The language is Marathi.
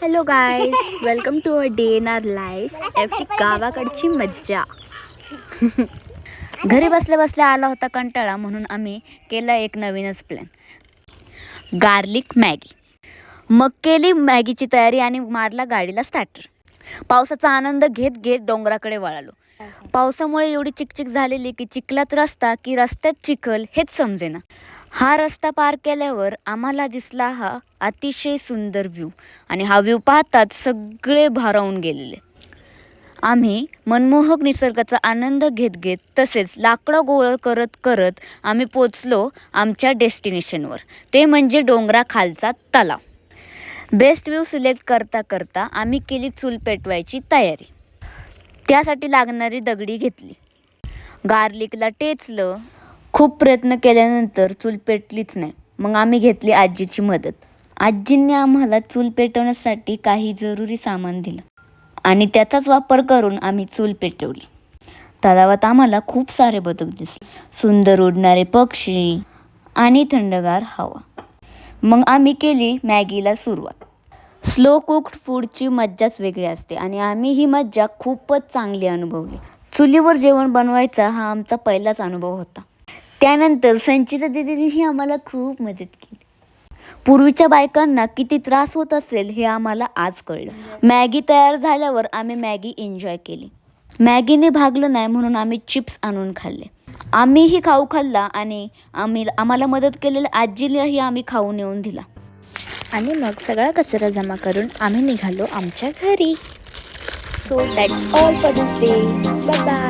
Hello guys, welcome to a day in our life. FT गावाकडची मज्जा. घरी बसल्या बसल्या आला होता कंटाळा, म्हणून आम्ही केला एक नवीनच प्लॅन, गार्लिक मॅगी. मग केली मॅगीची तयारी आणि मारला गाडीला स्टार्टर. पावसाचा आनंद घेत घेत डोंगराकडे वळालो. पावसामुळे एवढी चिकचिक झालेली की चिखलात रस्ता की रस्त्यात चिखल हेच समजेना. हा रस्ता पार केल्यावर आम्हाला दिसला हा अतिशय सुंदर व्ह्यू, आणि हा व्ह्यू पाहताच सगळे भारावून गेलेले. आम्ही मनमोहक निसर्गाचा आनंद घेत घेत तसेच लाकडं गोळ करत करत आम्ही पोचलो आमच्या डेस्टिनेशनवर, ते म्हणजे डोंगराखालचा तलाव. बेस्ट व्ह्यू सिलेक्ट करता करता आम्ही केली चूल पेटवायची तयारी. त्यासाठी लागणारी दगडी घेतली, गार्लिकला टेचलं. खूप प्रयत्न केल्यानंतर चूल पेटलीच नाही. मग आम्ही घेतली आजीची मदत. आजींनी आम्हाला चूल पेटवण्यासाठी काही जरुरी सामान दिलं आणि त्याचाच वापर करून आम्ही चूल पेटवली. तलावात आम्हाला खूप सारे बदक दिसले, सुंदर उडणारे पक्षी आणि थंडगार हवा. मग आम्ही केली मॅगीला सुरुवात. स्लो कुक्ड फूडची मज्जाच वेगळी असते आणि आम्ही ही मज्जा खूपच चांगली अनुभवली. चुलीवर जेवण बनवायचा हा आमचा पहिलाच अनुभव होता. त्यानंतर संचिता दीदींनीही आम्हाला खूप मदत केली. पूर्वीच्या बायकांना किती त्रास होत असेल हे आम्हाला आज कळलं. मॅगी तयार झाल्यावर आम्ही मॅगी एन्जॉय केली. मॅगीने भागलं नाही म्हणून आम्ही चिप्स आणून खाल्ले. आम्हीही खाऊ खाल्ला आणि आम्हाला मदत केलेल्या आजीलाही आम्ही खाऊ नेऊन दिला. आणि मग सगळा कचरा जमा करून आम्ही निघालो आमच्या घरी. So that's all for this day. Bye bye.